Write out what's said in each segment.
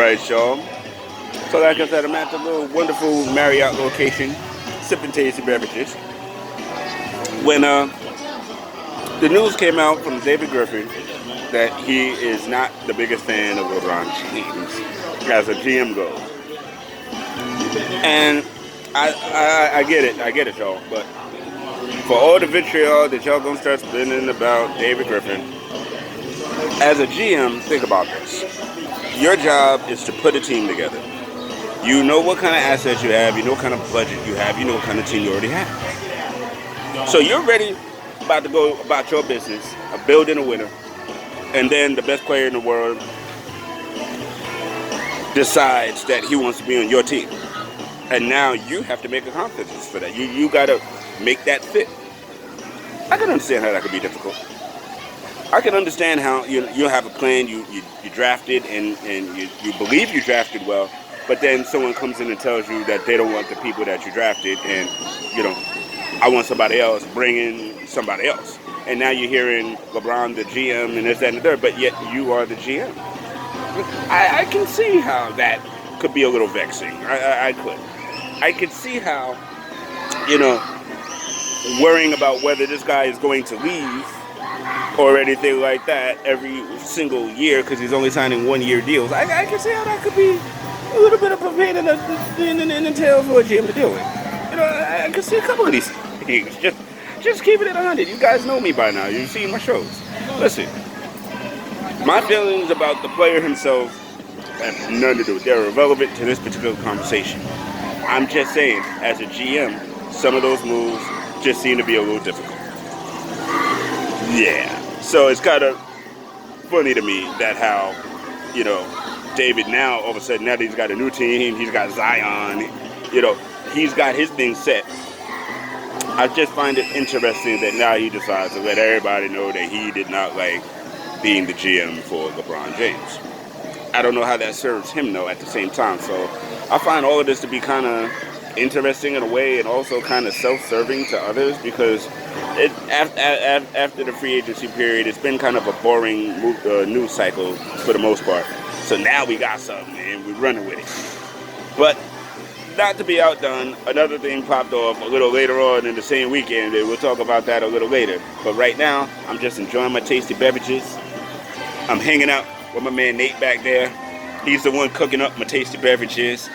Alright, Sean. So like I said, I'm at the little wonderful Marriott location, sipping tasty beverages. When the news came out from David Griffin that he is not the biggest fan of LeBron James as a GM goes. And I get it, y'all. But for all the vitriol that y'all gonna start spinning about David Griffin, as a GM, think about this. Your job is to put a team together. You know what kind of assets you have, you know what kind of budget you have, you know what kind of team you already have. So you're ready about to go about your business of building a winner, and then the best player in the world decides that he wants to be on your team. And now you have to make a confidence for that. You got to make that fit. I can understand how that could be difficult. I can understand how you have a plan, you drafted, and you believe you drafted well, but then someone comes in and tells you that they don't want the people that you drafted, and, I want somebody else, bring in somebody else. And now you're hearing LeBron, the GM, and this, that, and the third, but yet you are the GM. I can see how that could be a little vexing. I could. I could see how, worrying about whether this guy is going to leave or anything like that every single year because he's only signing 1-year deals. I can see how that could be a little bit of a pain in the tail for a GM to deal with. I can see a couple of these things. Just keeping it 100. You guys know me by now. You've seen my shows. Listen, my feelings about the player himself have nothing to do with it. They're irrelevant to this particular conversation. I'm just saying, as a GM, some of those moves just seem to be a little difficult. Yeah. So it's kind of funny to me that how, David now, all of a sudden, now that he's got a new team, he's got Zion, he's got his thing set. I just find it interesting that now he decides to let everybody know that he did not like being the GM for LeBron James. I don't know how that serves him, though, at the same time. So I find all of this to be kind of interesting in a way and also kind of self-serving to others because after the free agency period, it's been kind of a boring news cycle for the most part. So now we got something and we're running with it. But not to be outdone, another thing popped off a little later on in the same weekend, and we'll talk about that a little later. But right now, I'm just enjoying my tasty beverages. I'm hanging out with my man Nate back there. He's the one cooking up my tasty beverages.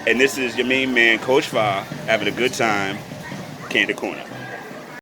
And this is your main man, Coach Fa, having a good time, Candid Corner.